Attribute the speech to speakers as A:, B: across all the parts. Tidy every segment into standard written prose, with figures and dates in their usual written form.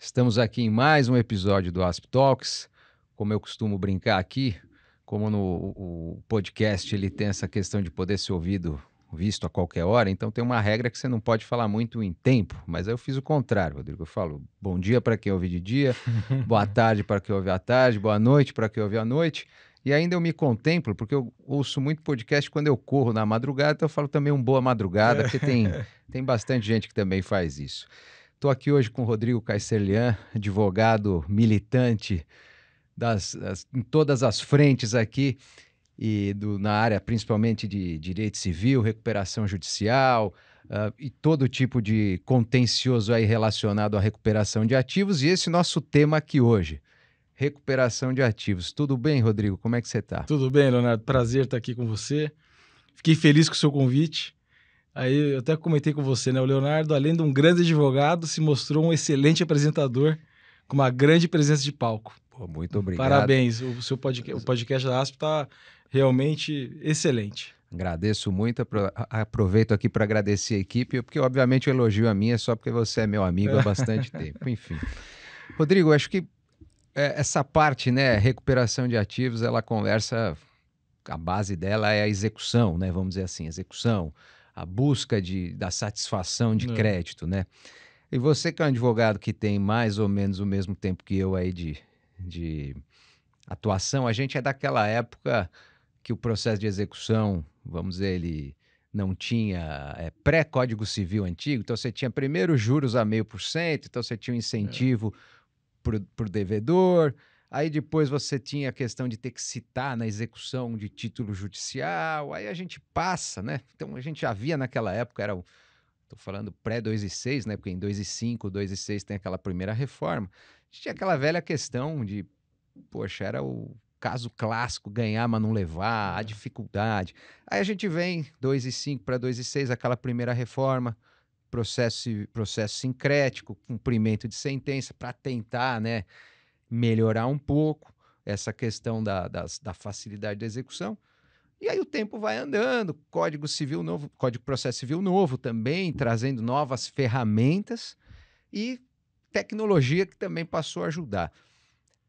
A: Estamos aqui em mais um episódio do Asp Talks. Como eu costumo brincar aqui, como o podcast ele tem essa questão de poder ser visto a qualquer hora, então tem uma regra que você não pode falar muito em tempo, mas aí eu fiz o contrário, Rodrigo. Eu falo bom dia para quem ouve de dia, boa tarde para quem ouve à tarde, boa noite para quem ouve à noite. E ainda eu me contemplo, porque eu ouço muito podcast quando eu corro na madrugada, então eu falo também um boa madrugada, porque tem bastante gente que também faz isso. Estou aqui hoje com o Rodrigo Caicelian, advogado militante em todas as frentes aqui, na área principalmente de direito civil, recuperação judicial, e todo tipo de contencioso aí relacionado à recuperação de ativos. E esse nosso tema aqui hoje, recuperação de ativos. Tudo bem, Rodrigo? Como é que você está?
B: Tudo bem, Leonardo? Prazer estar aqui com você. Fiquei feliz com o seu convite. Aí eu até comentei com você, né? O Leonardo, além de um grande advogado, se mostrou um excelente apresentador com uma grande presença de palco.
A: Pô, muito obrigado.
B: Parabéns. O seu o podcast da ASP está realmente excelente.
A: Agradeço muito, aproveito aqui para agradecer a equipe, porque obviamente o elogio a mim é só porque você é meu amigo há bastante tempo. Enfim. Rodrigo, acho que essa parte, né, recuperação de ativos, ela conversa, a base dela é a execução, né, vamos dizer assim, execução, a busca da satisfação de crédito, né? E você que é um advogado que tem mais ou menos o mesmo tempo que eu aí de atuação, a gente é daquela época que o processo de execução, vamos dizer, ele não tinha pré-Código Civil antigo, então você tinha primeiro juros a 0,5%, então você tinha um incentivo para o devedor, aí depois você tinha a questão de ter que citar na execução de título judicial, aí a gente passa, né? Então a gente já via naquela época, estou falando pré-2 e 6, né? Porque em 2 e 5, 2 e 6 tem aquela primeira reforma, a gente tinha aquela velha questão de, poxa, era o caso clássico, ganhar mas não levar, a dificuldade. Aí a gente vem 2 e 5 para 2 e 6, aquela primeira reforma, processo sincrético, cumprimento de sentença, para tentar, né, melhorar um pouco essa questão da facilidade da execução. E aí o tempo vai andando, Código Civil novo, Código de Processo Civil novo também, trazendo novas ferramentas e tecnologia que também passou a ajudar.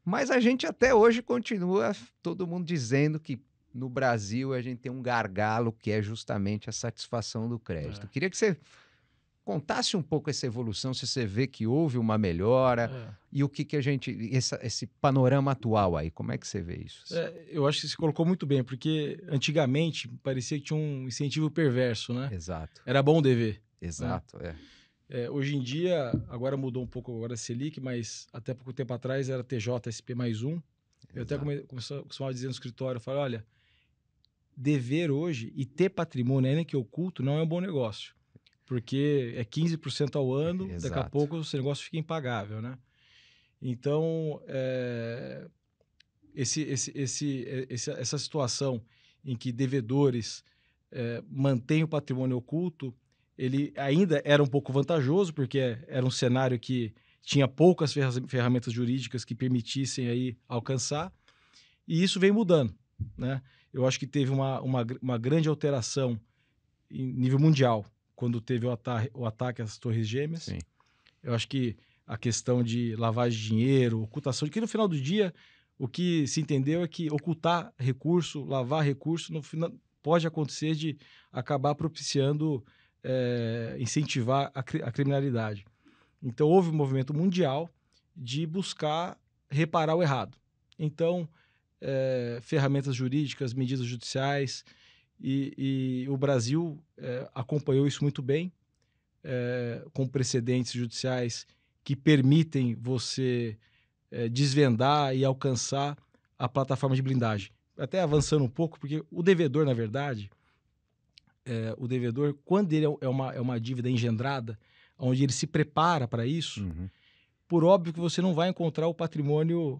A: Mas a gente até hoje continua, todo mundo dizendo que no Brasil a gente tem um gargalo que é justamente a satisfação do crédito. Queria que você contasse um pouco essa evolução, se você vê que houve uma melhora e o que a gente, esse panorama atual aí, como é que você vê isso?
B: Eu acho que você colocou muito bem, porque antigamente parecia que tinha um incentivo perverso, né?
A: Exato.
B: Era bom dever.
A: Exato,
B: né? Hoje em dia, agora mudou um pouco, agora é Selic, mas até pouco tempo atrás era TJSP mais 1. Eu até costumava dizer no escritório, eu falava, olha, dever hoje e ter patrimônio ainda que oculto não é um bom negócio, porque é 15% ao ano, daqui a pouco o seu negócio fica impagável, né? Então, essa situação em que devedores mantêm o patrimônio oculto, ele ainda era um pouco vantajoso, porque era um cenário que tinha poucas ferramentas jurídicas que permitissem aí alcançar, e isso vem mudando, né? Eu acho que teve uma grande alteração em nível mundial, quando teve o ataque às Torres Gêmeas.
A: Sim.
B: Eu acho que a questão de lavagem de dinheiro, ocultação, que no final do dia, o que se entendeu é que ocultar recurso, lavar recurso, no final pode acontecer de acabar propiciando, incentivar a criminalidade. Então, houve um movimento mundial de buscar reparar o errado. Então, ferramentas jurídicas, medidas judiciais, e o Brasil acompanhou isso muito bem, com precedentes judiciais que permitem você desvendar e alcançar a plataforma de blindagem. Até avançando um pouco, porque o devedor, na verdade, quando ele é uma dívida engendrada, onde ele se prepara para isso, por óbvio que você não vai encontrar o patrimônio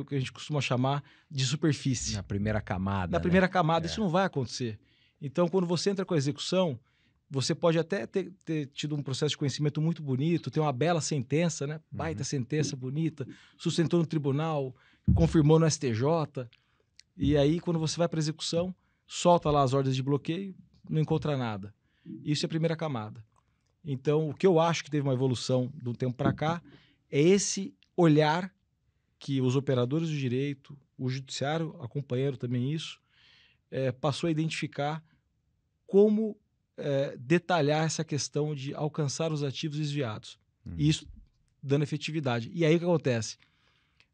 B: que a gente costuma chamar de superfície.
A: Na primeira camada.
B: Na primeira camada, isso não vai acontecer. Então, quando você entra com a execução, você pode até ter tido um processo de conhecimento muito bonito, ter uma bela sentença, né? Baita sentença bonita, sustentou no tribunal, confirmou no STJ, e aí, quando você vai para a execução, solta lá as ordens de bloqueio, não encontra nada. Isso é a primeira camada. Então, o que eu acho que teve uma evolução do tempo para cá é esse olhar que os operadores do direito, o judiciário acompanhando também isso, passou a identificar como detalhar essa questão de alcançar os ativos desviados. E isso dando efetividade. E aí o que acontece?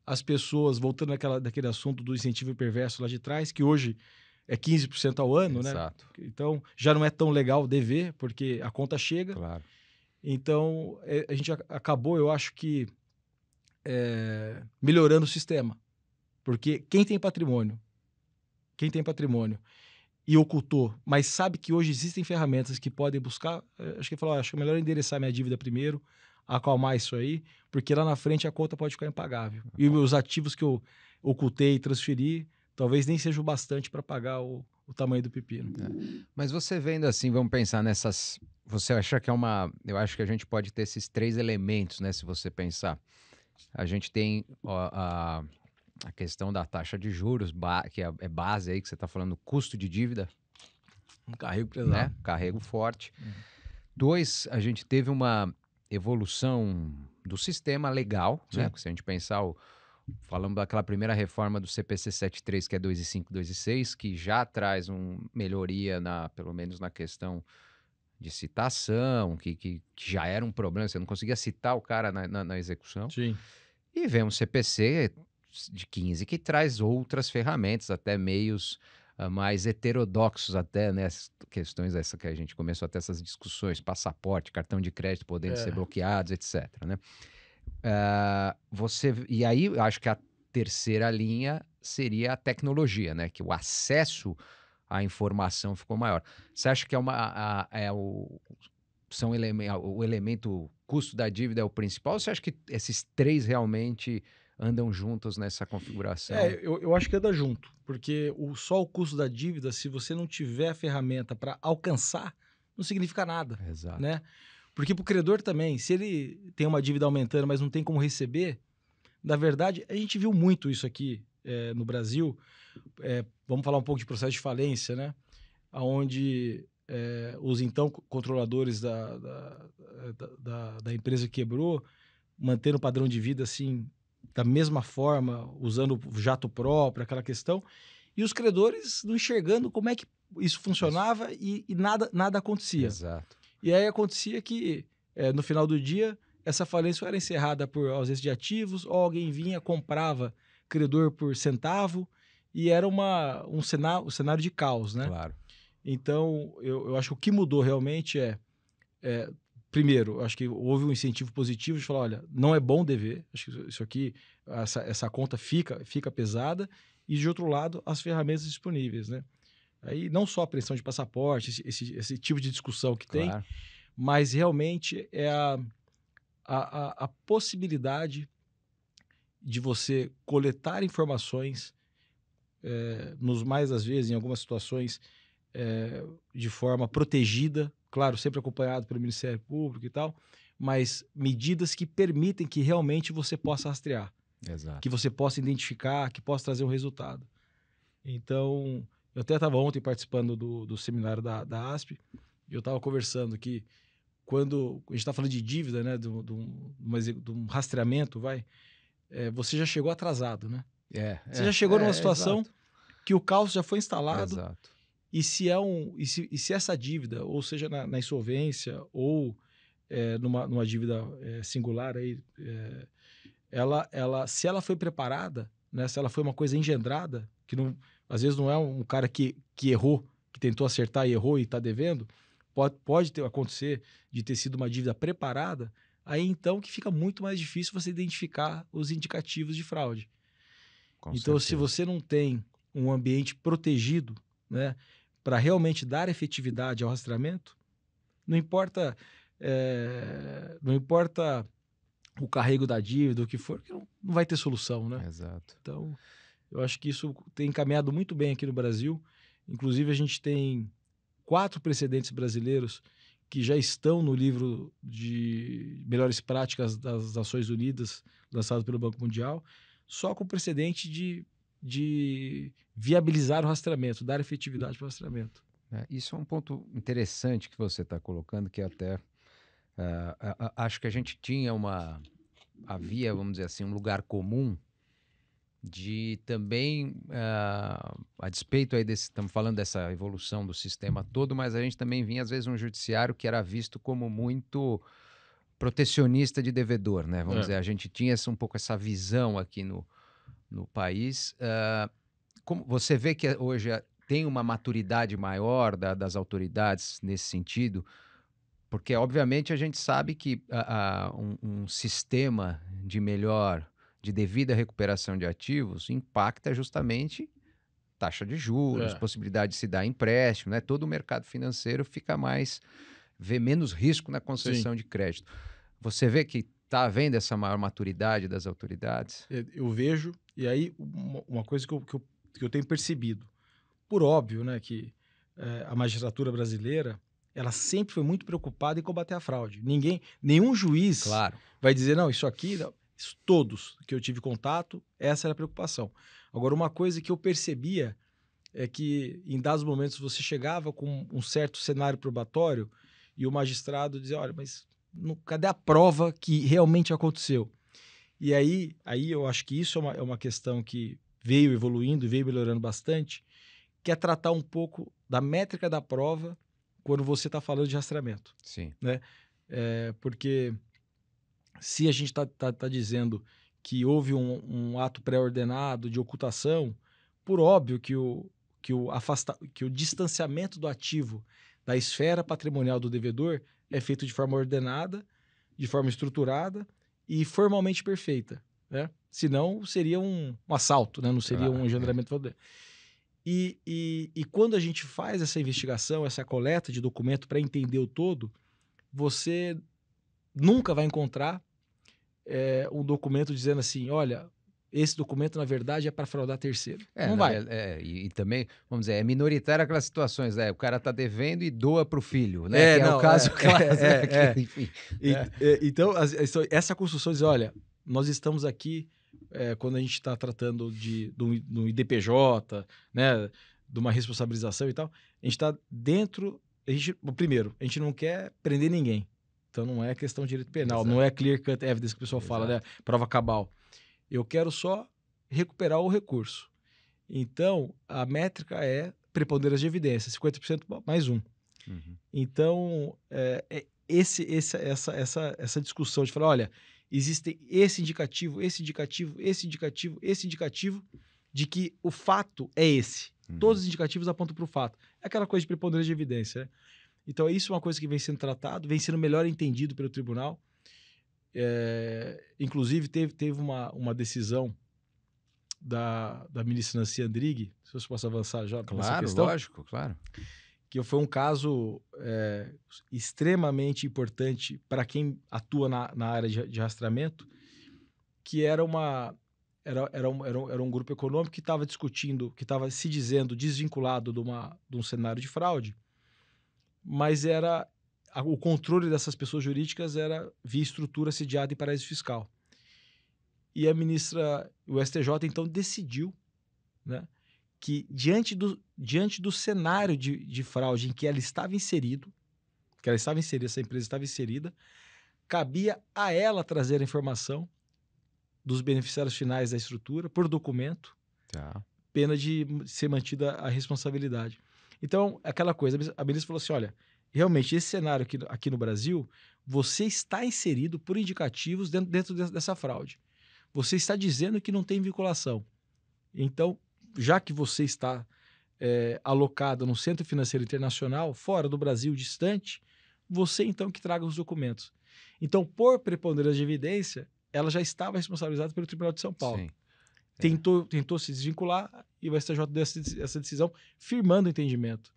B: As pessoas, voltando daquele assunto do incentivo perverso lá de trás, que hoje é 15% ao ano,
A: Exato.
B: né? Então, já não é tão legal dever, porque a conta chega.
A: Claro.
B: Então, a gente acabou, eu acho que, melhorando o sistema. Porque quem tem patrimônio e ocultou, mas sabe que hoje existem ferramentas que podem buscar, acho que ele falou, acho que é melhor endereçar minha dívida primeiro, acalmar isso aí, porque lá na frente a conta pode ficar impagável. E os ativos que eu ocultei e transferi, talvez nem seja o bastante para pagar o tamanho do pepino.
A: Mas você vendo assim, vamos pensar nessas. Você acha que é uma. Eu acho que a gente pode ter esses 3 elementos, né? Se você pensar. A gente tem a questão da taxa de juros, que é base aí, que você está falando, custo de dívida,
B: Um carrego
A: né?
B: pesado.
A: Carrego forte. 2, a gente teve uma evolução do sistema legal, né?
B: Sim.
A: Porque se a gente pensar, falamos daquela primeira reforma do CPC 73, que é 2,5, 2,6, que já traz uma melhoria, pelo menos na questão de citação, que já era um problema, você não conseguia citar o cara na execução.
B: Sim.
A: E vem um CPC de 15 que traz outras ferramentas, até meios mais heterodoxos até, né? Questões essa que a gente começou a ter essas discussões, passaporte, cartão de crédito podendo ser bloqueados, etc, né? E aí, eu acho que a terceira linha seria a tecnologia, né? Que o acesso à informação ficou maior. Você acha que o elemento custo da dívida é o principal? Ou você acha que esses 3 realmente andam juntos nessa configuração?
B: Eu acho que anda junto, porque só o custo da dívida, se você não tiver a ferramenta para alcançar, não significa nada,
A: Exato.
B: né? Porque para o credor também, se ele tem uma dívida aumentando, mas não tem como receber, na verdade, a gente viu muito isso aqui no Brasil. Vamos falar um pouco de processo de falência, né? Onde os então controladores da empresa que quebrou, mantendo o padrão de vida assim, da mesma forma, usando o jato próprio, aquela questão, e os credores não enxergando como é que isso funcionava e nada acontecia.
A: Exato.
B: E aí acontecia que, no final do dia, essa falência era encerrada por ausência de ativos, ou alguém vinha, comprava credor por centavo, e era um cenário de caos, né?
A: Claro.
B: Então, eu acho que o que mudou realmente primeiro, acho que houve um incentivo positivo de falar, olha, não é bom dever, acho que isso aqui, essa conta fica pesada, e de outro lado, as ferramentas disponíveis, né? Aí não só a pressão de passaporte, esse tipo de discussão que tem,
A: Claro.
B: mas realmente é a possibilidade de você coletar informações, nos mais das vezes, em algumas situações, de forma protegida, claro, sempre acompanhado pelo Ministério Público e tal, mas medidas que permitem que realmente você possa rastrear,
A: Exato.
B: que você possa identificar, que possa trazer um resultado. Então, eu até estava ontem participando do seminário da ASP, e eu estava conversando que quando a gente está falando de dívida, né, de um rastreamento, você já chegou atrasado, né? Você já chegou numa situação
A: exato.
B: que o caos já foi instalado.
A: Exato.
B: E se essa dívida, ou seja, na insolvência, ou numa dívida singular, aí, se ela foi preparada, né, se ela foi uma coisa engendrada, que não, às vezes não é um cara que errou, que tentou acertar e errou e está devendo, pode acontecer de ter sido uma dívida preparada, aí então que fica muito mais difícil você identificar os indicativos de fraude. Então, se você não tem um ambiente protegido, né, para realmente dar efetividade ao rastreamento, não importa o carrego da dívida, o que for, que não vai ter solução, né?
A: Exato.
B: Então, eu acho que isso tem encaminhado muito bem aqui no Brasil. Inclusive, a gente tem 4 precedentes brasileiros que já estão no livro de melhores práticas das Nações Unidas, lançado pelo Banco Mundial, só com o precedente de viabilizar o rastreamento, dar efetividade para o rastreamento.
A: Isso é um ponto interessante que você está colocando, que até Acho que a gente tinha havia, vamos dizer assim, um lugar comum de também, a despeito aí estamos falando dessa evolução do sistema todo, mas a gente também vinha às vezes um judiciário que era visto como muito protecionista de devedor, né? Vamos
B: É.
A: dizer, a gente tinha um pouco essa visão aqui no país. Como você vê que hoje tem uma maturidade maior das autoridades nesse sentido? Porque, obviamente, a gente sabe que um sistema de devida recuperação de ativos impacta justamente taxa de juros,
B: É.
A: possibilidade de se dar empréstimo, né? Todo o mercado financeiro vê menos risco na
B: Sim.
A: concessão de crédito. Você vê que está havendo essa maior maturidade das autoridades?
B: Eu vejo, e aí uma coisa que eu tenho percebido, por óbvio, né, que a magistratura brasileira, ela sempre foi muito preocupada em combater a fraude. Nenhum juiz
A: Claro.
B: vai dizer, não, isso aqui, não. Todos que eu tive contato, essa era a preocupação. Agora, uma coisa que eu percebia é que em dados momentos você chegava com um certo cenário probatório e o magistrado dizia, olha, mas cadê a prova que realmente aconteceu? E aí eu acho que isso é uma questão que veio evoluindo, veio melhorando bastante, que é tratar um pouco da métrica da prova quando você está falando de rastreamento,
A: Sim.
B: né? Porque se a gente está dizendo que houve um ato pré-ordenado de ocultação, por óbvio que o distanciamento do ativo da esfera patrimonial do devedor é feito de forma ordenada, de forma estruturada e formalmente perfeita, né? Senão seria um assalto, né? Não seria um engendramento fraudulento. E quando a gente faz essa investigação, essa coleta de documento para entender o todo, você nunca vai encontrar um documento dizendo assim, olha, esse documento na verdade é para fraudar terceiro. Não vai.
A: E também, vamos dizer, é minoritário aquelas situações, né? O cara tá devendo e doa para o filho, né? Que é o
B: Não,
A: caso clássico, né? Enfim.
B: Então, essa construção diz, olha, nós estamos aqui, quando a gente está tratando do IDPJ, né, de uma responsabilização e tal, a gente está dentro, primeiro, a gente não quer prender ninguém, então não é questão de direito penal,
A: Exato.
B: não é clear cut evidence que o pessoal fala, né, prova cabal. Eu quero só recuperar o recurso. Então, a métrica é preponderância de evidência, 50% mais um.
A: Uhum.
B: Então, essa discussão de falar, olha, existe esse indicativo de que o fato é esse.
A: Uhum.
B: Todos os indicativos apontam para o fato. É aquela coisa de preponderância de evidência, né? Então, isso é uma coisa que vem sendo tratado, vem sendo melhor entendido pelo tribunal. Inclusive, teve uma decisão da ministra Nancy Andrighi, se você possa avançar já nessa questão.
A: Lógico, claro.
B: Que foi um caso extremamente importante para quem atua na área de rastreamento, que era um grupo econômico que estava discutindo, que estava se dizendo desvinculado de um cenário de fraude, mas o controle dessas pessoas jurídicas era via estrutura sediada em paraíso fiscal. E o STJ então decidiu, né, que diante do cenário de fraude em que ela estava inserido, essa empresa estava inserida, cabia a ela trazer a informação dos beneficiários finais da estrutura por documento, pena de ser mantida a responsabilidade. Então, aquela coisa, a ministra falou assim, olha, realmente, esse cenário aqui no Brasil, você está inserido por indicativos dentro dessa fraude. Você está dizendo que não tem vinculação. Então, já que você está alocado no Centro Financeiro Internacional, fora do Brasil, distante, você então que traga os documentos. Então, por preponderância de evidência, ela já estava responsabilizada pelo Tribunal de São Paulo.
A: Sim.
B: Tentou se desvincular e o STJ deu essa decisão firmando o entendimento.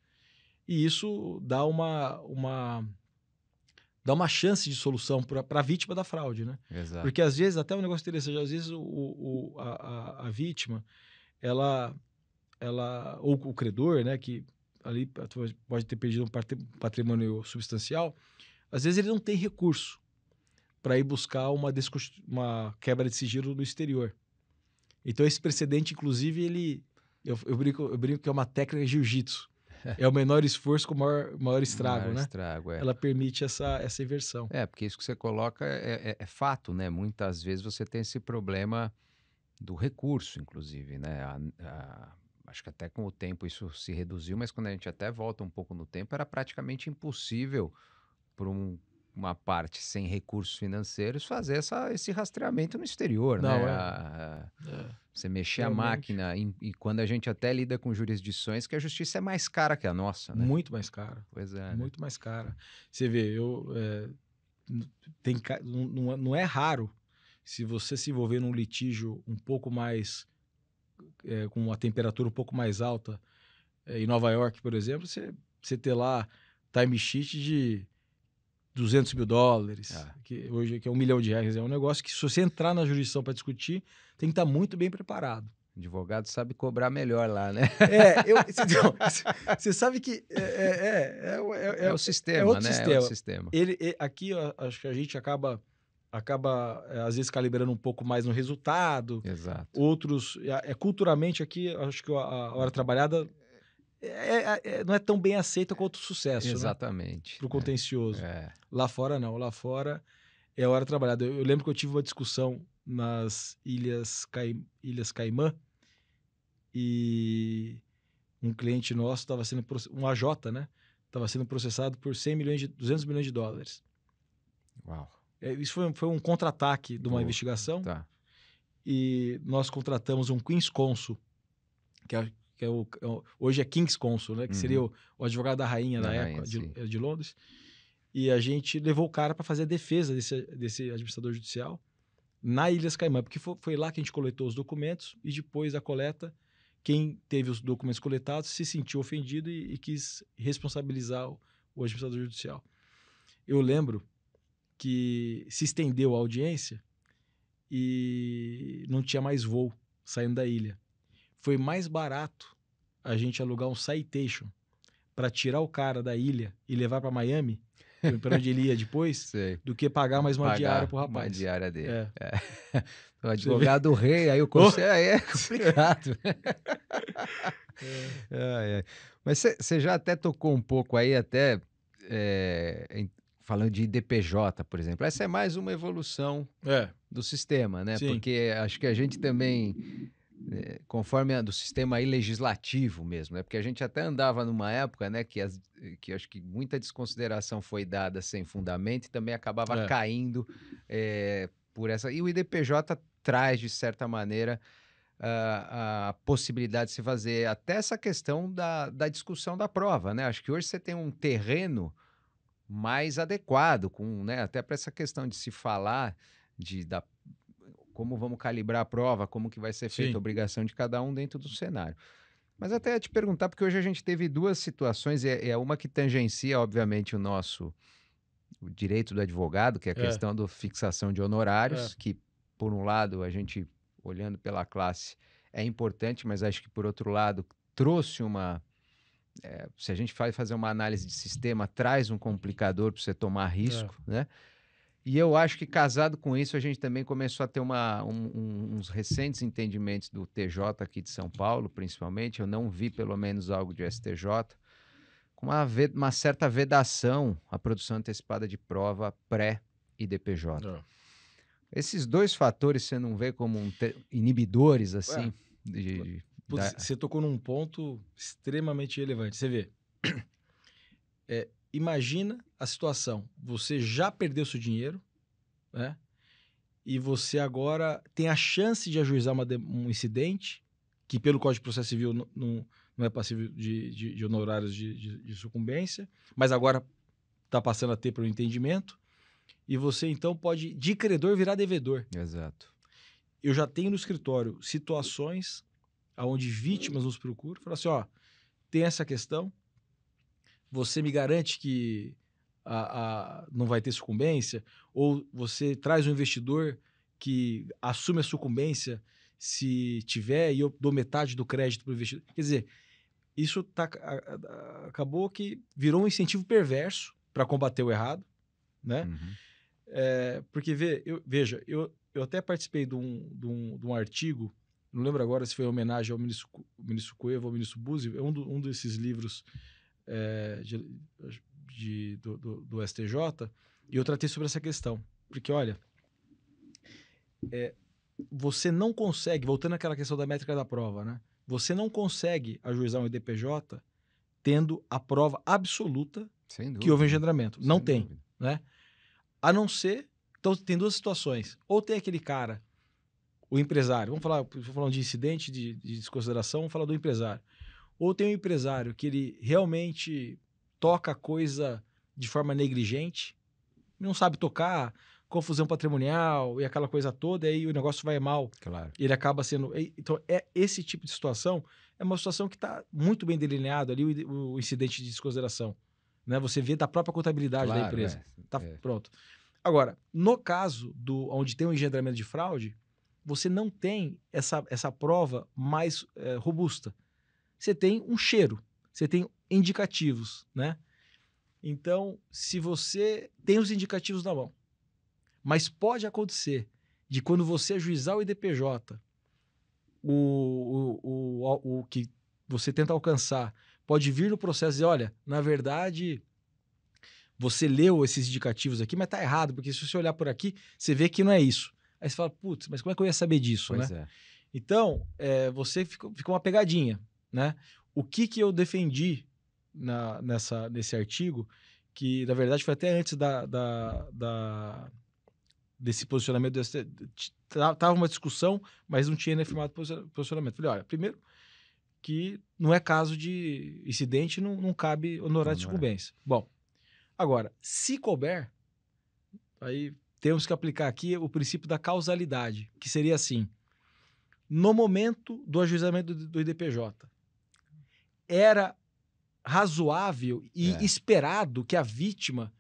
B: E isso dá uma chance de solução para a vítima da fraude, né?
A: Exato.
B: Porque às vezes, até um negócio interessante, às vezes a vítima, ela ou o credor, né, que ali pode ter perdido um patrimônio substancial, às vezes ele não tem recurso para ir buscar uma quebra de sigilo no exterior. Então esse precedente, inclusive, eu brinco que é uma técnica de jiu-jitsu. É o menor esforço com o maior estrago,
A: Maior
B: né?
A: estrago, é.
B: Ela permite essa inversão.
A: Porque isso que você coloca é fato, né? Muitas vezes você tem esse problema do recurso, inclusive, né? Acho que até com o tempo isso se reduziu, mas quando a gente até volta um pouco no tempo, era praticamente impossível para uma parte sem recursos financeiros fazer esse rastreamento no exterior,
B: Não,
A: né?
B: é
A: Você mexer a
B: realmente
A: máquina, e quando a gente até lida com jurisdições que a justiça é mais cara que a nossa, né?
B: muito mais cara.
A: Pois é, né?
B: Muito mais cara. Você vê, n- não é raro se você se envolver num litígio um pouco mais, com uma temperatura um pouco mais alta, em Nova York, por exemplo, você ter lá time sheet de $200 mil,
A: Ah,
B: que hoje que é R$ 1 milhão. É um negócio que, se você entrar na jurisdição para discutir, tem que estar muito bem preparado.
A: advogado sabe cobrar melhor lá, né?
B: Você sabe que
A: É o
B: é
A: sistema,
B: outro
A: né? É outro
B: sistema.
A: sistema.
B: Aqui, ó, acho que a gente acaba às vezes calibrando um pouco mais no resultado.
A: Exato.
B: Outros, culturalmente aqui, acho que a hora trabalhada não é tão bem aceita quanto o sucesso, né?
A: Exatamente.
B: Para o contencioso.
A: É.
B: Lá fora não, lá fora é a hora trabalhada. Eu lembro que eu tive uma discussão nas Ilhas Caimã, e um cliente nosso estava sendo um AJ, né? Estava sendo processado por 200 milhões de dólares.
A: Uau.
B: Isso foi um contra-ataque de uma investigação,
A: Tá.
B: e nós contratamos um Queen's Counsel, hoje é King's Counsel, né? Que seria o advogado da rainha
A: Da
B: na
A: rainha,
B: época
A: sim.
B: de Londres. E a gente levou o cara para fazer a defesa desse administrador judicial na Ilhas Caimã, porque foi lá que a gente coletou os documentos, e depois da coleta, quem teve os documentos coletados se sentiu ofendido e quis responsabilizar o administrador judicial. Eu lembro que se estendeu a audiência e não tinha mais voo saindo da ilha. Foi mais barato a gente alugar um Citation para tirar o cara da ilha e levar para Miami, para onde ele ia depois,
A: Sei.
B: do que pagar mais uma diária pro
A: Uma
B: rapaz.
A: diária dele.
B: É.
A: O advogado rei, aí o conselho aí é complicado. Ai, ai. Mas você já até tocou um pouco aí, até falando de IDPJ, por exemplo. Essa é mais uma evolução
B: É,
A: do sistema, né?
B: sim.
A: Porque acho que a gente também, conforme do sistema aí legislativo mesmo, né? Porque a gente até andava numa época, né, que acho que muita desconsideração foi dada sem fundamento e também acabava
B: É.
A: caindo por essa. E o IDPJ traz, de certa maneira, a possibilidade de se fazer até essa questão da discussão da prova, né? Acho que hoje você tem um terreno mais adequado, né, até para essa questão de se falar como vamos calibrar a prova, como que vai ser feita a
B: Sim.
A: obrigação de cada um dentro do cenário. Mas até ia te perguntar, porque hoje a gente teve duas situações, e é uma que tangencia, obviamente, o direito do advogado, que é a
B: É.
A: questão da fixação de honorários, que, por um lado, a gente, olhando pela classe, é importante, mas acho que, por outro lado, trouxe se a gente vai fazer uma análise de sistema, traz um complicador para você tomar risco, né? E eu acho que, casado com isso, a gente também começou a ter uns recentes entendimentos do TJ aqui de São Paulo, principalmente. Eu não vi, pelo menos, algo de STJ, com uma certa vedação à produção antecipada de prova pré-IDPJ.
B: É.
A: Esses dois fatores você não vê como inibidores, assim,
B: Você tocou num ponto extremamente relevante. Você vê, imagina a situação. Você já perdeu seu dinheiro, né? E você agora tem a chance de ajuizar um incidente que, pelo Código de Processo Civil, não é passível de honorários de sucumbência, mas agora está passando a ter pelo entendimento. E você, então, pode, de credor, virar devedor.
A: Exato.
B: Eu já tenho no escritório situações onde vítimas nos procuram, falam assim, ó, tem essa questão, você me garante que não vai ter sucumbência? Ou você traz um investidor que assume a sucumbência se tiver, e eu dou metade do crédito para o investidor? Quer dizer, isso acabou que virou um incentivo perverso para combater o errado, né?
A: Uhum.
B: Porque, veja, eu até participei de um artigo, não lembro agora se foi em homenagem ao ministro Cueva ou ao ministro Buzzi, é um desses livros do STJ, e eu tratei sobre essa questão. Porque, olha, você não consegue, voltando àquela questão da métrica da prova, né? Você não consegue ajuizar um IDPJ tendo a prova absoluta
A: Sem dúvida.
B: que houve engendramento. Não
A: Sem
B: tem,
A: dúvida.
B: né? A não ser... Então, tem duas situações. Ou tem aquele cara, o empresário, vamos falar de incidente, de desconsideração, vamos falar do empresário. Ou tem um empresário que ele realmente toca a coisa de forma negligente, não sabe tocar, confusão patrimonial e aquela coisa toda, e aí o negócio vai mal.
A: Claro.
B: Ele acaba sendo... Então, esse tipo de situação é uma situação que está muito bem delineado ali, o incidente de desconsideração. Né? Você vê da própria contabilidade da empresa. Pronto. Agora, no caso onde tem um engendramento de fraude, você não tem essa prova mais robusta. Você tem um cheiro, você tem indicativos, né? Então, se você tem os indicativos na mão, mas pode acontecer de quando você ajuizar o IDPJ, o que você tenta alcançar pode vir no processo e dizer, olha, na verdade, você leu esses indicativos aqui, mas tá errado, porque se você olhar por aqui, você vê que não é isso. Aí você fala, putz, mas como é que eu ia saber disso,
A: Pois
B: né?
A: é.
B: Então, você ficou uma pegadinha, né? O que eu defendi nesse artigo, que na verdade foi até antes desse posicionamento, estava uma discussão, mas não tinha ainda firmado posicionamento. Falei, olha, primeiro que não é caso de incidente, não cabe honorário de sucumbência. Bom, agora, se couber, aí temos que aplicar aqui o princípio da causalidade, que seria assim, no momento do ajuizamento do IDPJ, era razoável e esperado que a vítima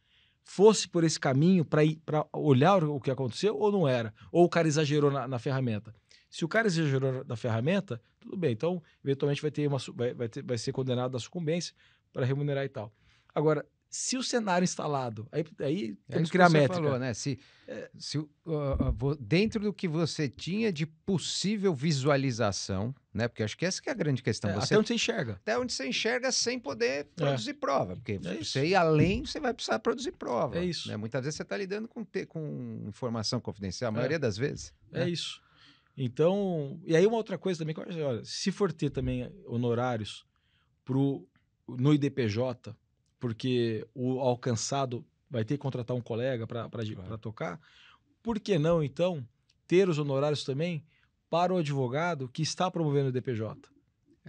B: fosse por esse caminho para olhar o que aconteceu ou não era? Ou o cara exagerou na ferramenta? Se o cara exagerou na ferramenta, tudo bem. Então, eventualmente vai ser condenado à sucumbência para remunerar e tal. Agora, se o cenário instalado, aí temos que criar métrica.
A: Falou, né? Dentro do que você tinha de possível visualização, né? Porque acho que essa que é a grande questão.
B: Até onde você enxerga.
A: Até onde você enxerga sem poder produzir prova. Porque você ir além, você vai precisar produzir prova.
B: É isso.
A: Né? Muitas vezes você está lidando com informação confidencial, a maioria das vezes.
B: É isso. Então, e aí uma outra coisa também, olha, se for ter também honorários no IDPJ, porque o alcançado vai ter que contratar um colega para tocar, por que não, então, ter os honorários também para o advogado que está promovendo o IDPJ?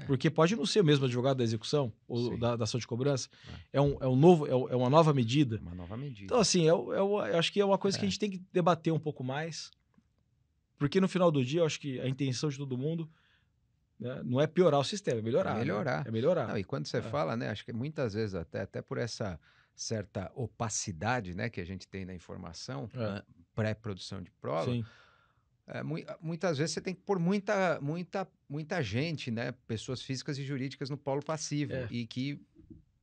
B: Porque pode não ser o mesmo advogado da execução ou da ação de cobrança. É uma nova medida.
A: Uma nova medida.
B: Então, assim, eu acho que é uma coisa que a gente tem que debater um pouco mais, porque no final do dia, eu acho que a intenção de todo mundo, né, não é piorar o sistema, é melhorar.
A: É
B: melhorar.
A: Não, e quando você fala, né, acho que muitas vezes até por essa certa opacidade, né, que a gente tem na informação, né, pré-produção de prova,
B: Sim.
A: Muitas vezes você tem que pôr muita gente, né, pessoas físicas e jurídicas no polo passivo, e que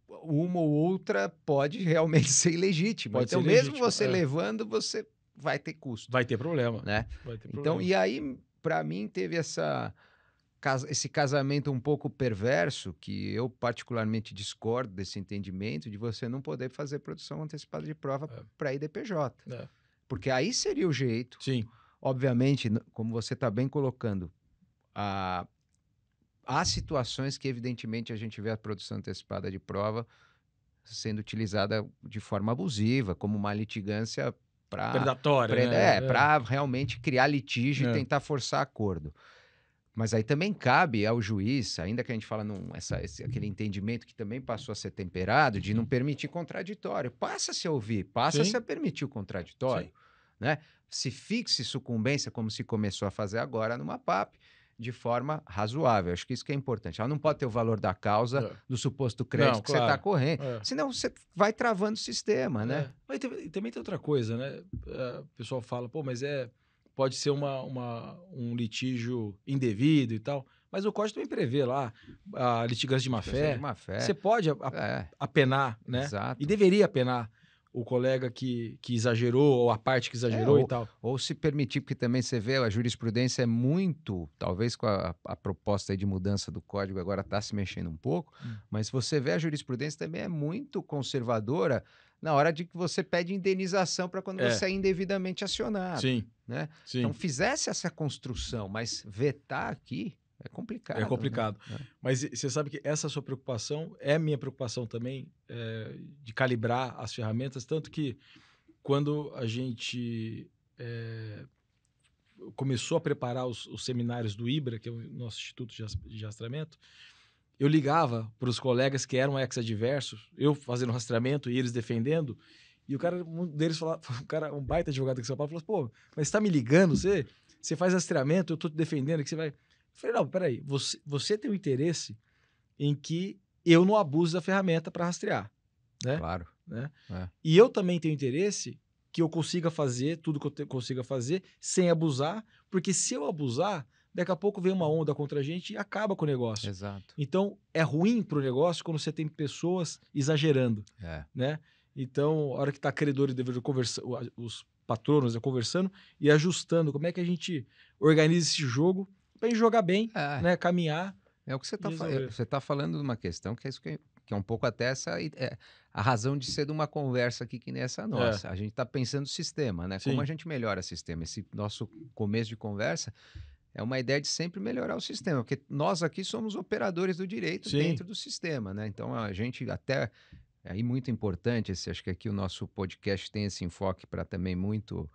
A: uma ou outra pode realmente ser ilegítima. Então, mesmo você levando, você vai ter custo.
B: Vai ter problema.
A: Né?
B: Vai ter
A: então,
B: problema.
A: E aí, para mim, teve esse casamento um pouco perverso, que eu particularmente discordo desse entendimento, de você não poder fazer produção antecipada de prova para IDPJ. Porque aí seria o jeito.
B: Sim.
A: Obviamente, como você está bem colocando, há situações que, evidentemente, a gente vê a produção antecipada de prova sendo utilizada de forma abusiva, como uma litigância
B: predatória, né?
A: Para realmente criar litígio e tentar forçar acordo. Mas aí também cabe ao juiz, ainda que a gente fala aquele entendimento que também passou a ser temperado, de não permitir contraditório. Passa-se a ouvir, passa-se a permitir o contraditório. Né? Se fixe sucumbência, como se começou a fazer agora numa PAP, de forma razoável. Acho que isso que é importante. Ela não pode ter o valor da causa do suposto crédito que você está correndo. Senão você vai travando o sistema, né?
B: Mas também tem outra coisa, né? O pessoal fala, mas pode ser um litígio indevido e tal. Mas o código também prevê lá a litigância de má-fé. Você pode apenar, né?
A: Exato.
B: E deveria apenar. o colega que exagerou, ou a parte que exagerou e tal.
A: Ou se permitir, porque também você vê, a jurisprudência é muito, talvez com a proposta aí de mudança do código agora está se mexendo um pouco, mas você vê a jurisprudência também é muito conservadora na hora de que você pede indenização para quando você é indevidamente acionado.
B: Sim,
A: né?
B: sim.
A: Então fizesse essa construção, mas vetar aqui é complicado.
B: É complicado.
A: Né?
B: Mas você sabe que essa sua preocupação é minha preocupação também, de calibrar as ferramentas, tanto que quando a gente começou a preparar os seminários do IBRA, que é o nosso Instituto de Rastreamento, eu ligava para os colegas que eram ex-adversos, eu fazendo rastreamento e eles defendendo, e um deles falava, um baita advogado aqui em São Paulo, falou, pô, mas você está me ligando? Você faz rastreamento, eu estou te defendendo, que você vai... Eu falei, não, peraí, você tem um interesse em que eu não abuse da ferramenta para rastrear, né?
A: Claro.
B: Né? E eu também tenho interesse que eu consiga fazer tudo que eu consiga fazer sem abusar, porque se eu abusar, daqui a pouco vem uma onda contra a gente e acaba com o negócio.
A: Exato.
B: Então, é ruim para o negócio quando você tem pessoas exagerando, né? Então, a hora que está credor e devedor conversando, os patronos conversando e ajustando como é que a gente organiza esse jogo para a gente jogar bem, né? Caminhar.
A: É o que você está falando. Você está falando de uma questão que é isso que é um pouco até a razão de ser de uma conversa aqui que nem essa nossa. A gente está pensando no sistema, né?
B: Sim.
A: Como a gente melhora o sistema. Esse nosso começo de conversa é uma ideia de sempre melhorar o sistema, porque nós aqui somos operadores do direito dentro do sistema, né? Então a gente até... aí muito importante, acho que aqui o nosso podcast tem esse enfoque para também muito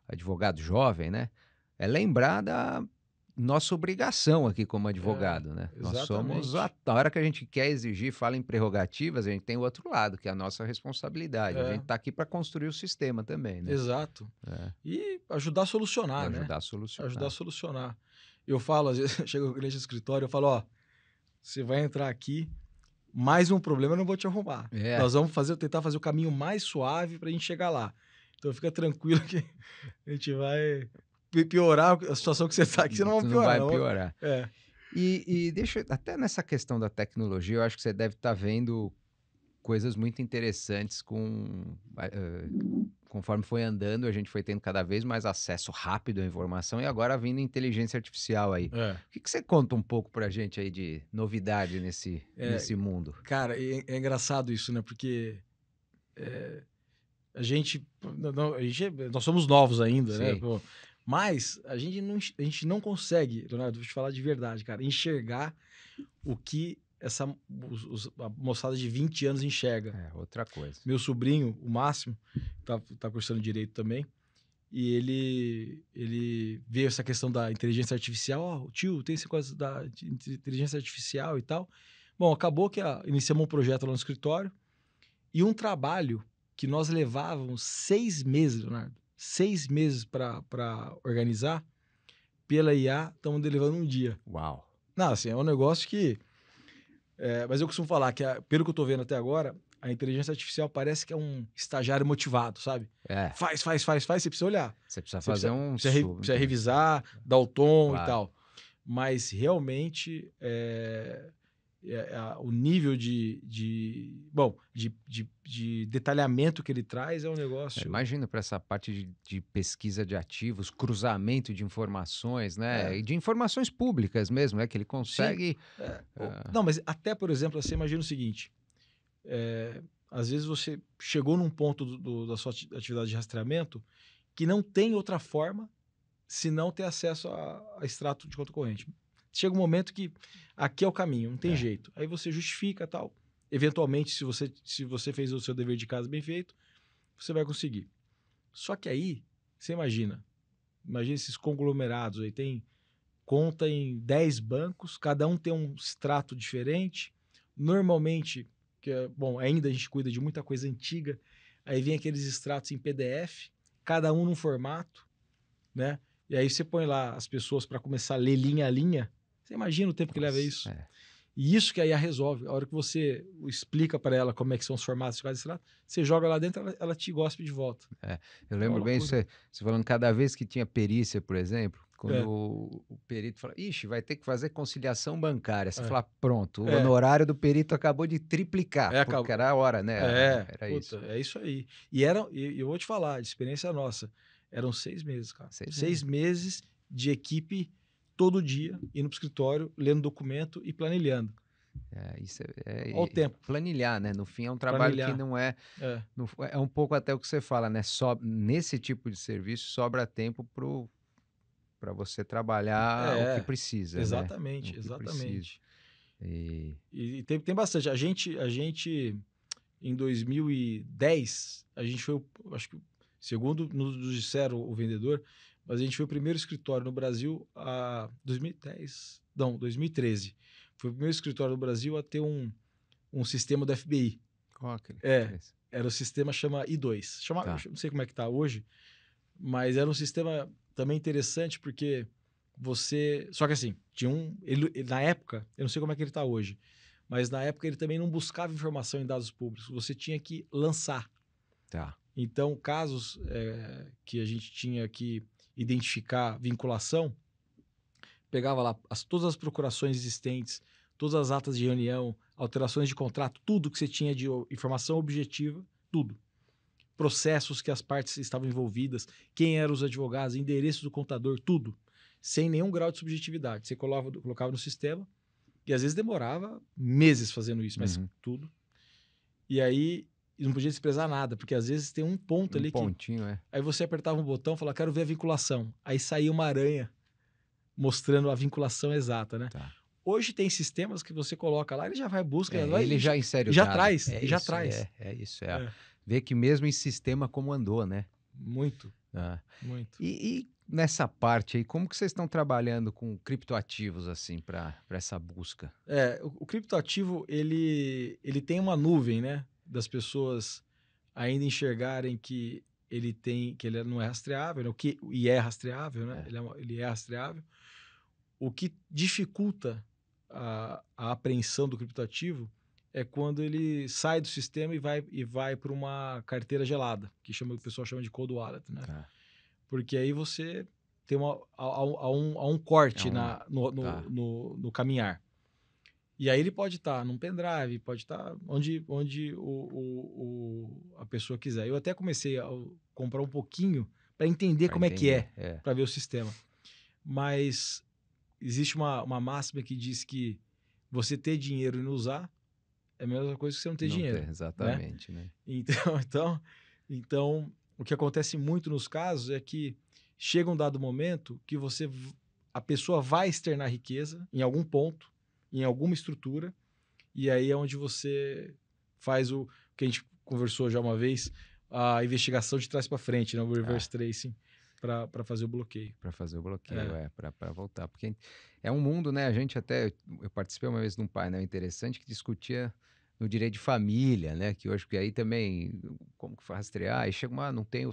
A: advogado jovem, né? É lembrar da nossa obrigação aqui como advogado, né?
B: Exatamente.
A: Nós somos, a hora que a gente quer exigir, fala em prerrogativas, a gente tem o outro lado, que é a nossa responsabilidade. A gente está aqui para construir o sistema também, né?
B: Exato. E ajudar a solucionar, né?
A: Ajudar a solucionar.
B: Ajudar a solucionar. Eu falo, às vezes, chega o cliente no escritório, eu falo, ó, você vai entrar aqui, mais um problema eu não vou te arrumar. Nós vamos tentar fazer o caminho mais suave para a gente chegar lá. Então fica tranquilo que a gente vai piorar a situação que você está aqui, você não vai piorar.
A: Não vai piorar. E deixa, até nessa questão da tecnologia, eu acho que você deve estar vendo coisas muito interessantes conforme foi andando, a gente foi tendo cada vez mais acesso rápido à informação e agora vindo inteligência artificial aí. O que você conta um pouco pra gente aí de novidade nesse mundo?
B: Cara, é engraçado isso, né? Porque nós somos novos ainda, né? Mas a gente não consegue, Leonardo, vou te falar de verdade, cara, enxergar o que a moçada de 20 anos enxerga.
A: Outra coisa.
B: Meu sobrinho, o Máximo, tá cursando Direito também, e ele vê essa questão da inteligência artificial. Tio, tem esse coisa da inteligência artificial e tal. Bom, acabou que iniciamos um projeto lá no escritório e um trabalho que nós levávamos 6 meses, Leonardo, 6 meses para organizar, pela IA, estamos levando um dia.
A: Uau!
B: Não, assim, é um negócio que... mas eu costumo falar que, pelo que eu tô vendo até agora, a inteligência artificial parece que é um estagiário motivado, sabe? Faz, você precisa olhar.
A: Você precisa fazer
B: precisa revisar, dar o tom e tal. Mas, realmente, o nível de detalhamento que ele traz é um negócio...
A: Imagina para essa parte de pesquisa de ativos, cruzamento de informações, né? E de informações públicas mesmo, né? Que ele consegue...
B: Não, mas até, por exemplo, você imagina o seguinte, às vezes você chegou num ponto da sua atividade de rastreamento que não tem outra forma se não ter acesso a extrato de conta corrente. Chega um momento que aqui é o caminho, não tem jeito. Aí você justifica tal. Eventualmente, se você fez o seu dever de casa bem feito, você vai conseguir. Só que aí, você imagina esses conglomerados aí, tem conta em 10 bancos, cada um tem um extrato diferente. Normalmente, ainda a gente cuida de muita coisa antiga, aí vem aqueles extratos em PDF, cada um num formato, né? E aí você põe lá as pessoas para começar a ler linha a linha. Você imagina o tempo que leva isso? E isso que a IA resolve. A hora que você explica para ela como é que são os formatos de cada extrato, você joga lá dentro, ela te gospe de volta.
A: Eu lembro bem, você falando, cada vez que tinha perícia, por exemplo, Quando o perito fala, ixi, vai ter que fazer conciliação bancária. Você
B: É.
A: fala, pronto, o
B: É.
A: honorário do perito acabou de triplicar, porque era a hora, né? Era
B: puta,
A: isso.
B: é isso aí. E eu vou te falar, de experiência nossa, eram 6 meses, cara.
A: 6
B: 6 meses de equipe todo dia, indo pro escritório, lendo documento e planilhando.
A: Isso
B: Ao tempo.
A: planilhar, né? No fim é um trabalho que
B: Planilhar.
A: não é,
B: É.
A: é um pouco até o que você fala, né? Nesse tipo de serviço sobra tempo para você trabalhar o que
B: É,
A: precisa, né? O
B: exatamente,
A: que precisa.
B: exatamente.
A: E,
B: E tem bastante. A gente, em 2010, a gente foi, acho que, segundo nos disseram o vendedor, mas a gente foi o primeiro escritório no Brasil a 2010, não, 2013. Foi o primeiro escritório no Brasil a ter um sistema do FBI. É, era o sistema chama I2.
A: Tá.
B: Não sei como é que tá hoje, mas era um sistema também interessante porque só que assim, tinha na época, eu não sei como é que ele está hoje, mas na época ele também não buscava informação em dados públicos, você tinha que lançar.
A: Tá.
B: Então, casos que a gente tinha que identificar vinculação, pegava lá todas as procurações existentes, todas as atas de reunião, alterações de contrato, tudo que você tinha de informação objetiva, tudo. Processos que as partes estavam envolvidas, quem eram os advogados, endereço do contador, tudo. Sem nenhum grau de subjetividade. Você colocava no sistema e às vezes demorava meses fazendo isso, mas tudo. E aí não podia desprezar nada, porque às vezes tem um ponto ali
A: pontinho,
B: que... Aí você apertava um botão e falava, quero ver a vinculação. Aí saía uma aranha mostrando a vinculação exata, né?
A: Tá.
B: Hoje tem sistemas que você coloca lá, ele já vai busca,
A: ele já insere o
B: já
A: dado.
B: traz,
A: É
B: já
A: isso,
B: traz.
A: É isso. Ver que mesmo em sistema como andou, né?
B: Muito. Muito.
A: E nessa parte aí, como que vocês estão trabalhando com criptoativos, assim, para essa busca?
B: O criptoativo, ele tem uma nuvem, né? Das pessoas ainda enxergarem que ele não é rastreável, né? E é rastreável, né? Ele é rastreável. O que dificulta a apreensão do criptoativo é quando ele sai do sistema e vai para uma carteira gelada, que o pessoal chama de cold wallet, né?
A: Tá.
B: Porque aí você tem um corte no caminhar. E aí ele pode estar num pendrive, pode estar onde a pessoa quiser. Eu até comecei a comprar um pouquinho para entender como é que para ver o sistema. Mas existe uma máxima que diz que você ter dinheiro e não usar é a mesma coisa que você não ter dinheiro.
A: Exatamente, né?
B: Então, o que acontece muito nos casos é que chega um dado momento que a pessoa vai externar riqueza em algum ponto, em alguma estrutura, e aí é onde você faz o que a gente conversou já uma vez, a investigação de trás para frente, né? O reverse tracing, para fazer o bloqueio.
A: Para fazer o bloqueio, para voltar. Porque é um mundo, né? Eu participei uma vez de um painel interessante que discutia no direito de família, né? Que hoje, porque aí também, como que rastrear? Aí chega uma, não tem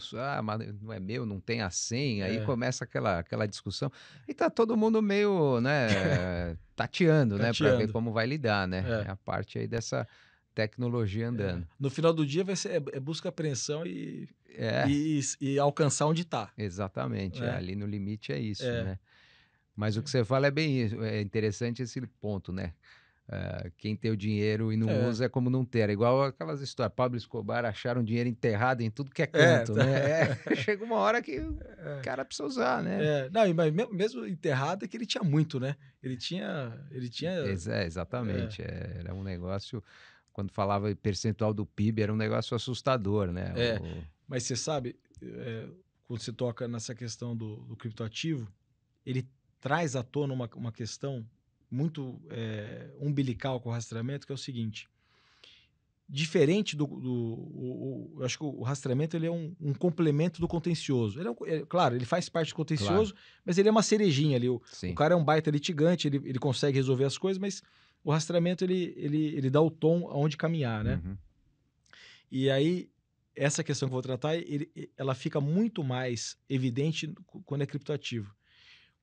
A: mas não é meu, não tem a senha, aí começa aquela discussão. E tá todo mundo meio, né, tateando, né? Para ver como vai lidar, né? É a parte aí dessa tecnologia andando.
B: No final do dia vai ser busca apreensão e alcançar onde está.
A: Exatamente, ali no limite é isso, né? Mas o que você fala é bem isso, é interessante esse ponto, né? Quem tem o dinheiro e não usa é como não ter. É igual aquelas histórias. Pablo Escobar acharam dinheiro enterrado em tudo que é canto, né? Chega uma hora que o cara precisa usar, né?
B: Não, mas mesmo enterrado é que ele tinha muito, né? Ele tinha...
A: Exatamente. Era um negócio... Quando falava percentual do PIB, era um negócio assustador, né?
B: Mas você sabe, quando você toca nessa questão do criptoativo, ele traz à tona uma questão muito umbilical com o rastreamento, que é o seguinte: diferente eu acho que o rastreamento ele é um complemento do contencioso. Claro, ele faz parte do contencioso, mas ele é uma cerejinha ali. O cara é um baita litigante, ele consegue resolver as coisas, mas o rastreamento ele dá o tom aonde caminhar, né? E aí, essa questão que eu vou tratar, ela fica muito mais evidente quando é criptoativo.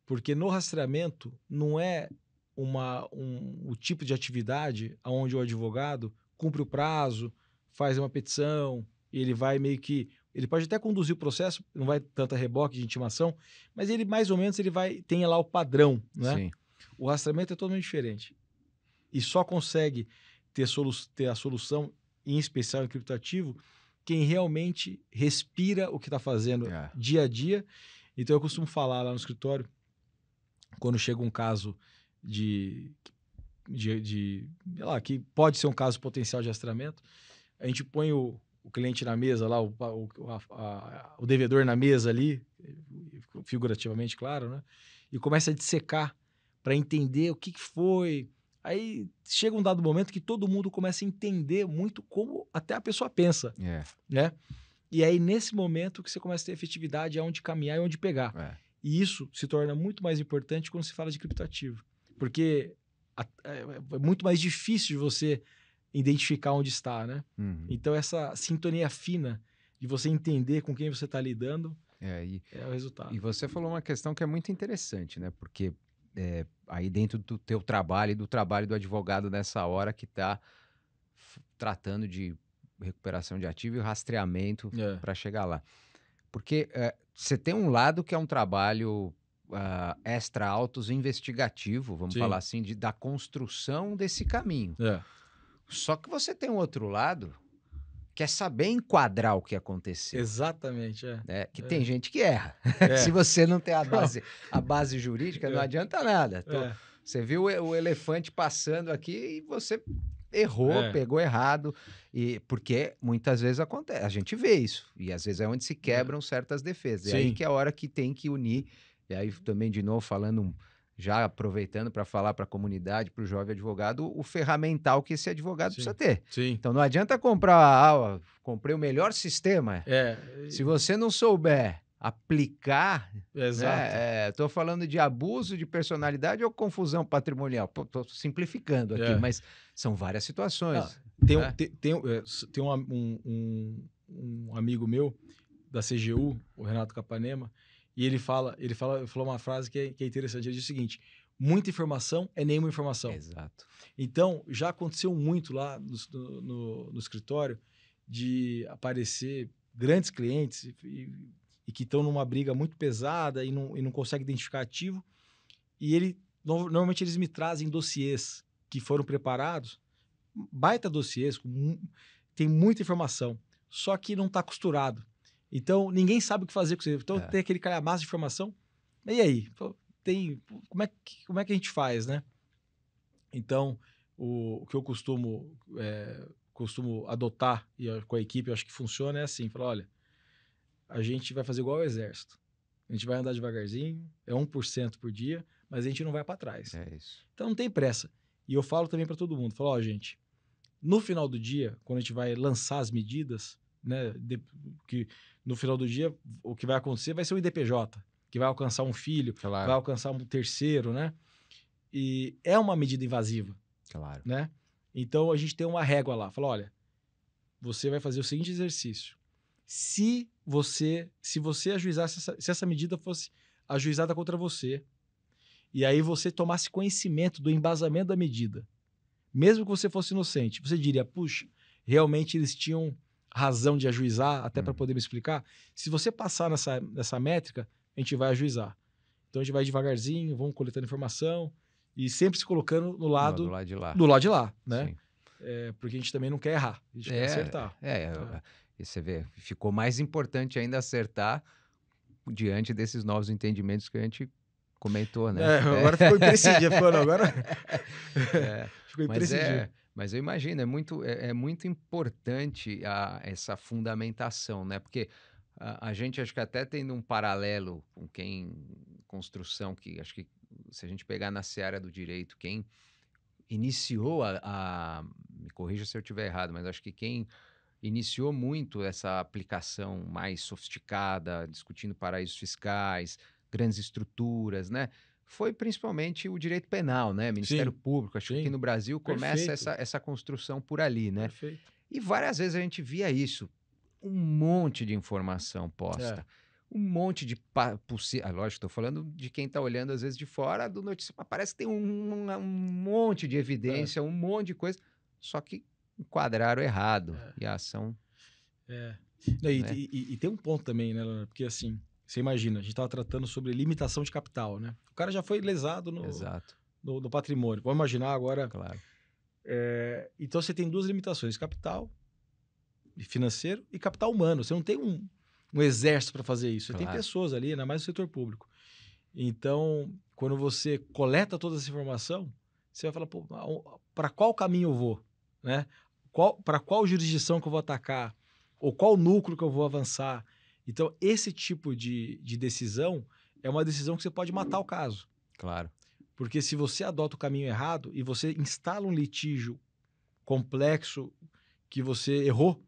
B: Porque no rastreamento não é o tipo de atividade onde o advogado cumpre o prazo, faz uma petição, e ele vai meio que Ele pode até conduzir o processo, não vai tanto a reboque de intimação, mas ele mais ou menos tem lá o padrão, né?
A: Sim.
B: O rastreamento é totalmente diferente. E só consegue ter a solução, em especial em criptoativo, quem realmente respira o que está fazendo dia a dia. Então eu costumo falar lá no escritório, quando chega um caso sei lá, que pode ser um caso potencial de rastreamento, a gente põe o cliente na mesa lá, o devedor na mesa ali, figurativamente, claro, né? E começa a dissecar para entender o que foi. Aí chega um dado momento que todo mundo começa a entender muito como até a pessoa pensa, né? E aí, nesse momento, que você começa a ter efetividade aonde caminhar e onde pegar. E isso se torna muito mais importante quando se fala de criptoativo. Porque é muito mais difícil de você identificar onde está, né?
A: Uhum.
B: Então, essa sintonia fina de você entender com quem você está lidando é o resultado.
A: E você falou uma questão que é muito interessante, né? Porque aí dentro do teu trabalho e do trabalho do advogado nessa hora que está tratando de recuperação de ativo e rastreamento para chegar lá. Porque você tem um lado que é um trabalho extra autos investigativo, vamos falar assim, da construção desse caminho. Só que você tem um outro lado que é saber enquadrar o que aconteceu.
B: Exatamente,
A: que tem gente que erra. Se você não tem a base jurídica, não adianta nada. Você viu o elefante passando aqui e você errou, pegou errado. Porque muitas vezes acontece, a gente vê isso. E às vezes é onde se quebram certas defesas. E aí que é a hora que tem que unir. E aí também, de novo, já aproveitando para falar para a comunidade, para o jovem advogado, o ferramental que esse advogado precisa ter.
B: Então
A: não adianta comprar, comprei o melhor sistema. Se você não souber aplicar, estou falando de abuso de personalidade ou confusão patrimonial. Estou simplificando aqui, mas são várias situações.
B: Tem um amigo meu da CGU, o Renato Capanema, e ele falou uma frase que é interessante. Ele diz o seguinte: muita informação é nenhuma informação.
A: Exato.
B: Então, já aconteceu muito lá no escritório de aparecer grandes clientes e que estão numa briga muito pesada e não conseguem identificar ativo. E normalmente eles me trazem dossiês que foram preparados, baita dossiês, tem muita informação, só que não está costurado. Então, ninguém sabe o que fazer com isso. Então, tem aquele calhamaço de informação. E aí? Como é que a gente faz, né? Então, o que eu costumo adotar com a equipe, eu acho que funciona, é assim: falar, olha, a gente vai fazer igual ao exército. A gente vai andar devagarzinho, é 1% por dia, mas a gente não vai para trás.
A: É isso.
B: Então, não tem pressa. E eu falo também para todo mundo, falo, gente, no final do dia, quando a gente vai lançar as medidas, né, que no final do dia o que vai acontecer vai ser o IDPJ, que vai alcançar um filho, vai alcançar um terceiro, né? E é uma medida invasiva.
A: Claro.
B: Né? Então, a gente tem uma régua lá. Fala, olha, você vai fazer o seguinte exercício. Se você ajuizasse, se essa medida fosse ajuizada contra você, e aí você tomasse conhecimento do embasamento da medida, mesmo que você fosse inocente, você diria, puxa, realmente eles tinham razão de ajuizar, até para poder me explicar. Se você passar nessa métrica, a gente vai ajuizar. Então, a gente vai devagarzinho, vamos coletando informação e sempre se colocando do lado de lá, né? Porque a gente também não quer errar, a gente quer acertar.
A: E você vê, ficou mais importante ainda acertar diante desses novos entendimentos que a gente comentou, né?
B: Agora ficou imprescindível, agora ficou imprescindível.
A: Mas eu imagino, é muito importante essa fundamentação, né? Porque a gente, acho que até tendo um paralelo com construção, que acho que se a gente pegar na seara do direito, quem iniciou me corrija se eu estiver errado, mas acho que quem iniciou muito essa aplicação mais sofisticada, discutindo paraísos fiscais, grandes estruturas, né? Foi principalmente o direito penal, né? Ministério Público. Acho que aqui no Brasil começa essa construção por ali, né?
B: Perfeito.
A: E várias vezes a gente via isso. Um monte de informação posta. Um monte de lógico, estou falando de quem está olhando às vezes de fora do noticiário. Parece que tem um monte de evidência, um monte de coisa, só que enquadraram errado. E a ação... né?
B: E tem um ponto também, né, Leonardo? Porque assim, você imagina, a gente estava tratando sobre limitação de capital, né? O cara já foi lesado
A: Exato,
B: no patrimônio. Vamos imaginar agora.
A: claro.
B: Então você tem duas limitações: capital financeiro e capital humano. Você não tem um exército para fazer isso. Você tem
A: Claro.
B: pessoas ali, ainda mais no setor público. Então, quando você coleta toda essa informação, você vai falar, pô, para qual caminho eu vou, né? Para qual jurisdição que eu vou atacar? Ou qual núcleo que eu vou avançar? Então, esse tipo de decisão é uma decisão que você pode matar o caso.
A: Claro.
B: Porque se você adota o caminho errado e você instala um litígio complexo que você errou,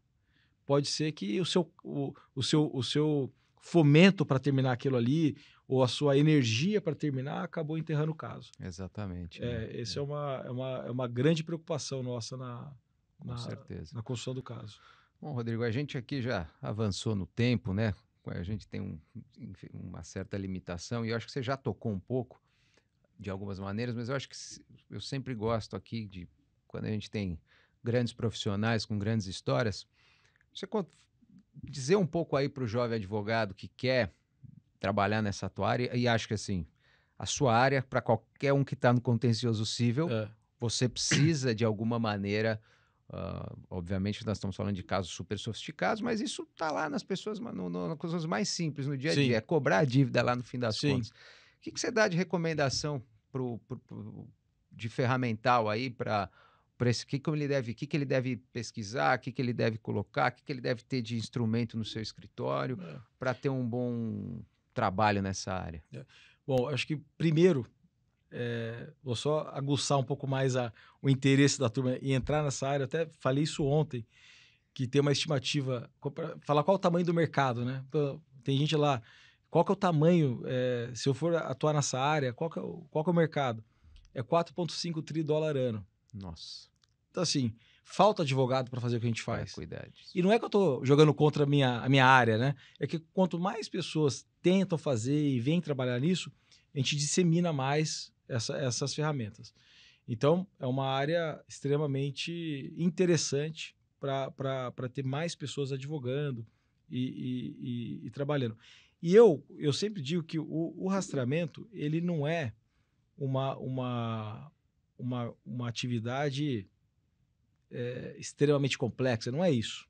B: pode ser que o seu fomento para terminar aquilo ali, ou a sua energia para terminar, acabou enterrando o caso.
A: Exatamente. Né?
B: Essa é uma grande preocupação nossa
A: Com certeza.
B: na construção do caso.
A: Bom, Rodrigo, a gente aqui já avançou no tempo, né? A gente tem enfim, uma certa limitação e eu acho que você já tocou um pouco de algumas maneiras, mas eu acho que eu sempre gosto aqui de quando a gente tem grandes profissionais com grandes histórias, você dizer um pouco aí para o jovem advogado que quer trabalhar nessa tua área e acho que assim, a sua área, para qualquer um que está no contencioso civil, você precisa de alguma maneira. Obviamente, nós estamos falando de casos super sofisticados, mas isso está lá nas pessoas, nas coisas mais simples, no dia a dia. É cobrar a dívida lá no fim das contas. O que você dá de recomendação de ferramental aí para esse? O que ele deve pesquisar, o que ele deve colocar, o que ele deve ter de instrumento no seu escritório para ter um bom trabalho nessa área?
B: Bom, acho que primeiro vou só aguçar um pouco mais o interesse da turma e entrar nessa área. Até falei isso ontem, que tem uma estimativa, falar qual é o tamanho do mercado, né? Tem gente lá, qual que é o tamanho, se eu for atuar nessa área, qual que é o mercado? É 4,5 tri dólar ano.
A: Nossa.
B: Então, assim, falta advogado para fazer o que a gente faz.
A: Cuidar disso.
B: E não é que eu estou jogando contra a minha área, né? É que quanto mais pessoas tentam fazer e vêm trabalhar nisso, a gente dissemina mais essas ferramentas. Então, é uma área extremamente interessante para ter mais pessoas advogando e trabalhando. E eu sempre digo que o rastreamento, ele não é uma atividade extremamente complexa, não é isso.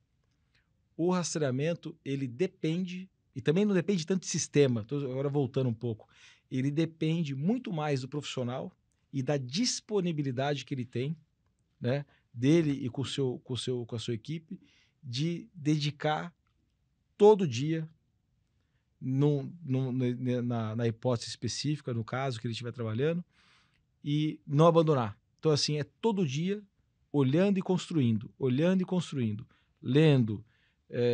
B: O rastreamento, ele depende, e também não depende tanto de sistema, estou agora voltando um pouco, ele depende muito mais do profissional e da disponibilidade que ele tem, né, dele e com a sua equipe, de dedicar todo dia, na hipótese específica, no caso que ele estiver trabalhando, e não abandonar. Então, assim, é todo dia olhando e construindo, lendo,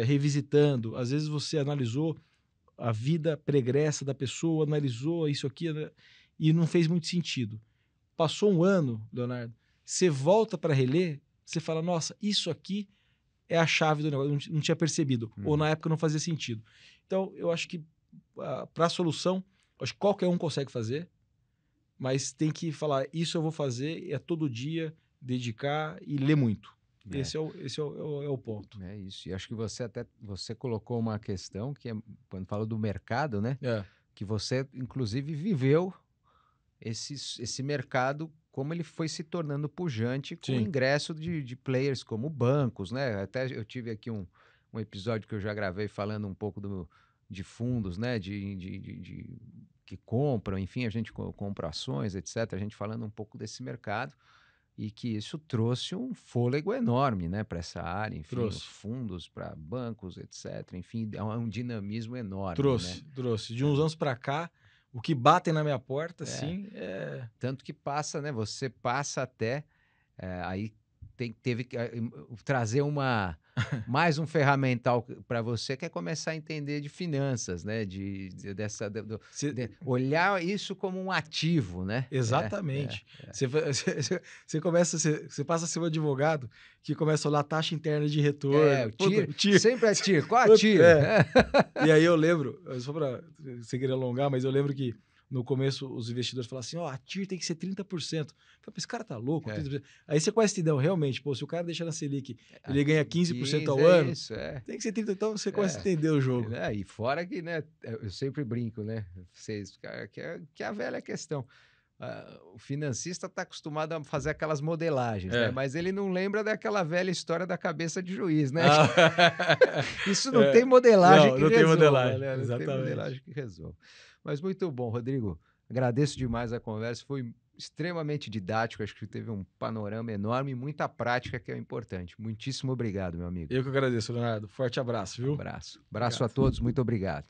B: revisitando. Às vezes você analisou a vida pregressa da pessoa, analisou isso aqui, né, e não fez muito sentido. Passou um ano, Leonardo, você volta para reler, você fala, nossa, isso aqui é a chave do negócio, não tinha percebido, ou na época não fazia sentido. Então, eu acho que para a solução, acho que qualquer um consegue fazer, mas tem que falar, isso eu vou fazer, é todo dia, dedicar e ler muito. Esse é o ponto.
A: É isso. E acho que você colocou uma questão que quando fala do mercado, né? Que você, inclusive, viveu esse mercado, como ele foi se tornando pujante com o ingresso de players como bancos, né? Até eu tive aqui um episódio que eu já gravei falando um pouco de fundos, né? Que compram, enfim, a gente compra ações, etc. A gente falando um pouco desse mercado. E que isso trouxe um fôlego enorme, né, para essa área, enfim, os fundos para bancos, etc. Enfim, é um dinamismo enorme.
B: Trouxe. De uns anos para cá, o que batem na minha porta, sim,
A: Tanto que passa, né, você passa até, aí teve que trazer mais um ferramental para você, que é começar a entender de finanças, né? Olhar isso como um ativo, né?
B: Exatamente. Você passa a ser um advogado que começa a olhar a taxa interna de retorno.
A: TIR. Sempre é TIR. Qual é TIR?
B: E aí eu lembro, só para você querer alongar, mas eu lembro que no começo os investidores falavam assim, a TIR tem que ser 30%. Eu falei, esse cara tá louco?
A: É.
B: 30%. Aí você começa a entender, realmente, pô, se o cara deixar na Selic, ele ganha 15% ao
A: 15,
B: ano,
A: isso,
B: tem que ser 30%, então você começa a entender o jogo.
A: Né? E fora que, né, eu sempre brinco, né, que é a velha questão. O financista está acostumado a fazer aquelas modelagens, né? Mas ele não lembra daquela velha história da cabeça de juiz, né? Isso não tem modelagem que resolva,
B: tem modelagem,
A: né? Não tem modelagem que resolva. Mas muito bom, Rodrigo. Agradeço demais a conversa. Foi extremamente didático. Acho que teve um panorama enorme e muita prática que é importante. Muitíssimo obrigado, meu amigo.
B: Eu que agradeço, Leonardo. Forte abraço, viu?
A: Abraço a todos. Muito obrigado.